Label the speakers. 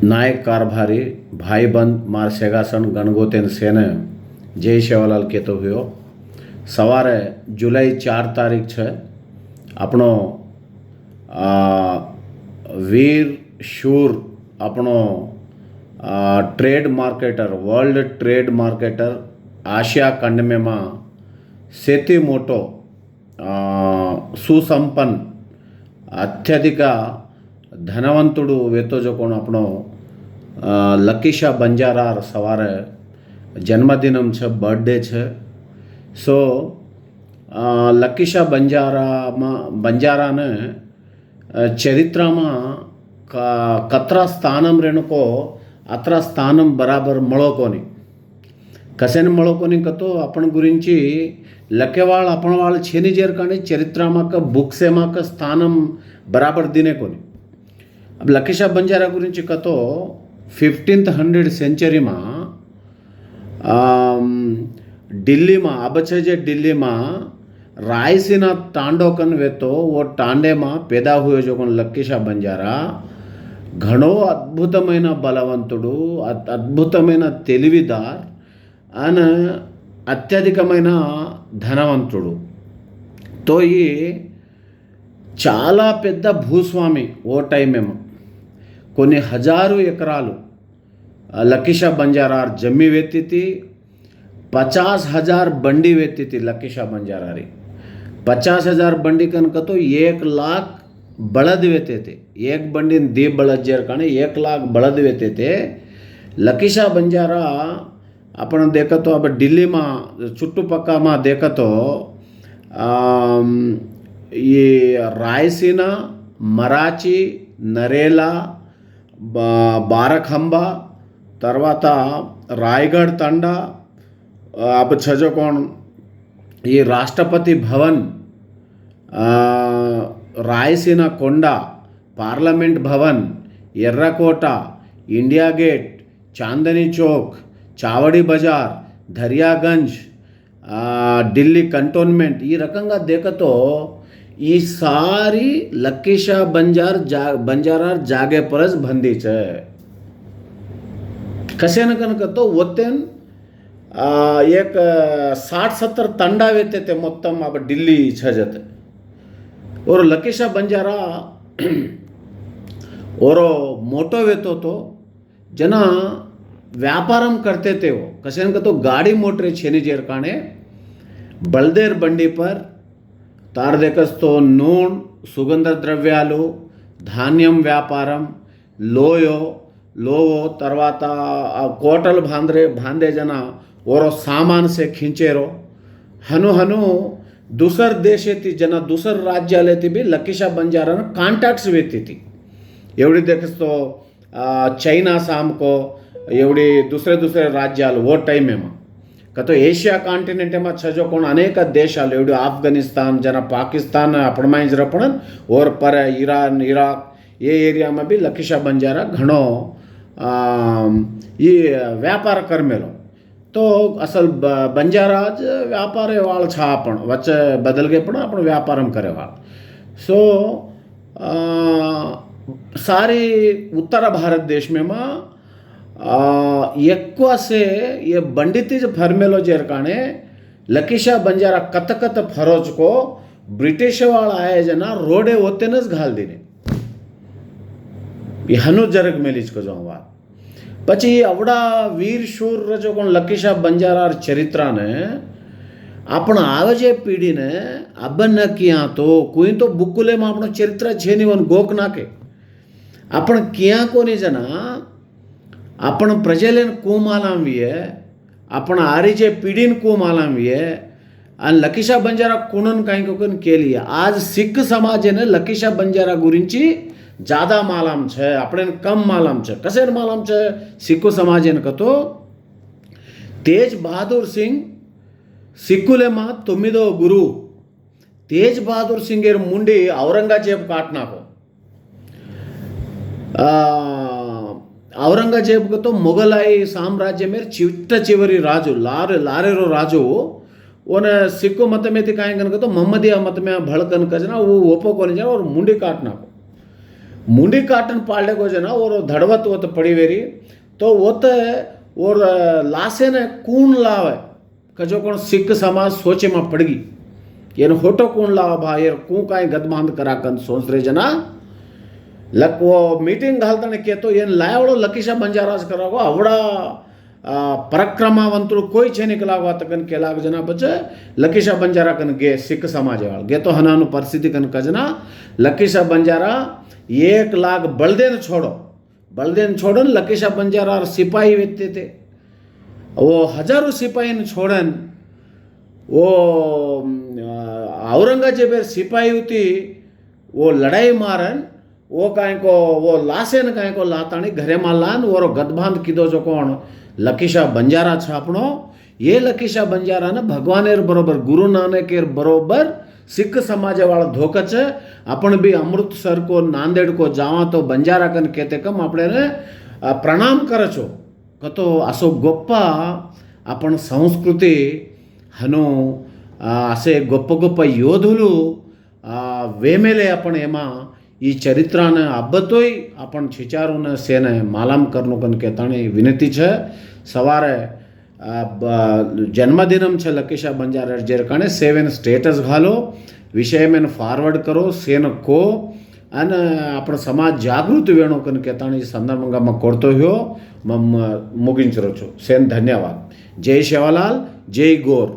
Speaker 1: नायक कारभारी भाईबंध मार सेगासन गणगोतेन सेने जय सेवालाल कहेतो हुयो। सवारे जुलाई 4 तारीख छे अपनो वीर शूर अपनो trade marketer world trade marketer Asia खंड में सेती मोटो सुसंपन्न अत्यधिक धनवंतुडु वेतो जो कोण अपनो लकीशा बंजारार सवारे जन्मदिनम छे बर्थडे छे। सो लकीशा बंजारा ने चरित्र में कतरा स्थानम रेणुको अत्र स्थानम बराबर मळो कोनी कसेन मळो कोनी कतो आपण गुरिंची लकेवाळ आपण वाळ छेनी जेर काणी चरित्र माक बुक्से माक स्थानम बराबर दिने कोनी। अब लकीशा बंजारा गुरिंची कतो 1500 सेंचुरी में दिल्ली में अबचे जे दिल्ली में रायसीना टांडो कन वेतो वो टांडे में पैदा हुए जो कोण लकीशा बंजारा घणो अद्भुतमैन बलवंतुडु अद्भुतमैन तेलिविदार अन अत्यधिकमैन धनवंतुडु। तो ये चाला पेद्द भूस्वामी ओ टाइम కొన్ని హజారు ఎకరాలు లకీషా बंजारार जमी वेती थी। 50,000 बंडी वेती थी लकीशा बंजारारी। 50,000 बंडी कनक तो 1 लाख बळद वेते थे। एक बंडी 2 बळद जेर काणे 1 लाख बळद वेते थे। लकीशा बंजारा अपन देखतो अब दिल्ली में चुट्टुपक्का में देखतो ये रायसीना मराची नरेला बारखंबा तरवाता रायगढ़ तंडा अब छजो कोण ये राष्ट्रपति भवन रायसीना कोंडा पार्लमेंट भवन एर्रकोट इंडिया गेट चांदनी चौक चावड़ी बाजार दरियागंज दिल्ली कंटोनमेंट ఈ రకంగా देखतो ఈ सारी लकीशा बंजारार जागे परस बंदी छे। कशेन कनक तो वतेन एक 60-70 तंडा वेते ते मोत्तम अब दिल्ली छजते और लकीशा बंजारा और मोटो वेतो तो जना व्यापारम करते थे वो कशेन का तो गाड़ी मोटरे छेनी जेर काणे बलदेर बंडी पर तार देखस तो नून सुगंध द्रव्यालु धान्यम व्यापारम लोवो तरवाता कोटल भांदे जना और सामान से खींचेरो हनु हनु दूसर देशे थी जना दूसर राज्याले थी भी लकीशा बंजारा कॉन्टैक्ट्स वेती थी। एवढी देखस तो चाइना सामको एवढी दुसरे राज्याలు वो टाइम में कतो एशिया कॉन्टिनेंट में छजो कोण अनेक देशालु एवढी अफगानिस्तान जना पाकिस्तान अपणमांजर पण और पर ईरान इराक ये एरिया में भी लकीशा बंजारा घणो ये व्यापार करमेलो। तो असल बंजारा ज व्यापार वाळ छा पण वच्चे बदल गए पण आपण व्यापारम करे वाळ। सो सारी उत्तर भारत देश में ఎక్కువ से ये बंडितीज फर्मेलो जेर काणे लकीशा बंजारा कत फरोज को ब्रिटिश वाला आए जना रोडे होतेनच घाल दिने ये हनु जरग मेलीज को जावा पछी अवड़ा वीर शूर जो कोण लकीशा बंजारार चरित्र ने आपण आवजे पीढ़ी ने अबन किया तो कोई तो बुकुले में आपण चरित्र छेनी वन गोक नाके आपण किया कोनी जना आपण प्रजेलेन कुमालांविये आपण आरीचे पीढ़ीन कुमालांविये आणि लकीशा बंजारा कोणन काई कोकन केली। आज सिख समाजे ने लकीशा बंजारा गुरिंची ज्यादा मालाम छे आपणे कम मालाम छे। कसेन मालाम छे सिखु समाजेन कतो तेज बहादुर सिंह सिखुलेमा 9వ गुरु तेज बहादुर सिंगेर मुंडी औरंगजेब काटनाको औरंगजेब को तो मुगलाई साम्राज्य में चिवरी राजू लारेरो राजू ओन सिक्खु मत में थी कायन तो मोहम्मदिया मत में भड़कन कजना वो ओपो को और मुंडी काटना को मुंडी काटन पाले को जना और धड़वत वो तो पड़ी वेरी तो वो तो और लासे ने कून लावे कजो कौन सिख समाज सोचे में पड़गी ये होटो कून लावा भाई यार कू काई गदबांध करा कन सोच रहे जना लक वो मीटिंग घालता ने कहतो ये लायवड़ो लकीशा बंजाराज करागो आवड़ा पराक्रमावंतुడు कोई छे निकलावा तकन केलाग जना बचे लकीशा बंजारा कन गे सिख समाज वाल गे तो हनानु परिस्थिति कन कजना लकीशा बंजारा 1 लाख बलदेन छोड़न लकीशा बंजारा सिपाही वेचते थे वो हजारों सिपाही ने छोड़न वो औरंगजेब सिपाही होती वो लड़ाई मारन वो काई को वो लासे न काई को लातानी घरे में लान और गदबांध कीधो जो कौन लकीशा बंजारा छापणो ये लकीशा बंजारा ने भगवानेर बरोबर गुरु नानकेर बरोबर सिख समाज वाला धोकच अपन भी अमृतसर को नांदेड़ को जावा तो बंजारा कन कहते कम अपने ने प्रणाम करचो कतो असो गोप्पा अपन संस्कृति हनो असे गोप्प गोप्प योधुलु वेमेले अपन एमा ಈ ಚರಿತ್ರಾને આબતોય આપણ છીચારોને સેને માલામ કરનો કન કહેતાણી વિનંતી છે સવારે જન્મદિનમ છે લકીશા બંજારા જેર કાણે સેવન સ્ટેટસ ઘાલો વિષય મેં ફારવર્ડ કરો સેન કો અને આપણો સમાજ જાગૃત વેણો કન કહેતાણી સંદર્ભમાં કોરતો હ્યો મુગિંચરો છો સેન ધન્યવાદ જય સેવાલાલ જય ગોર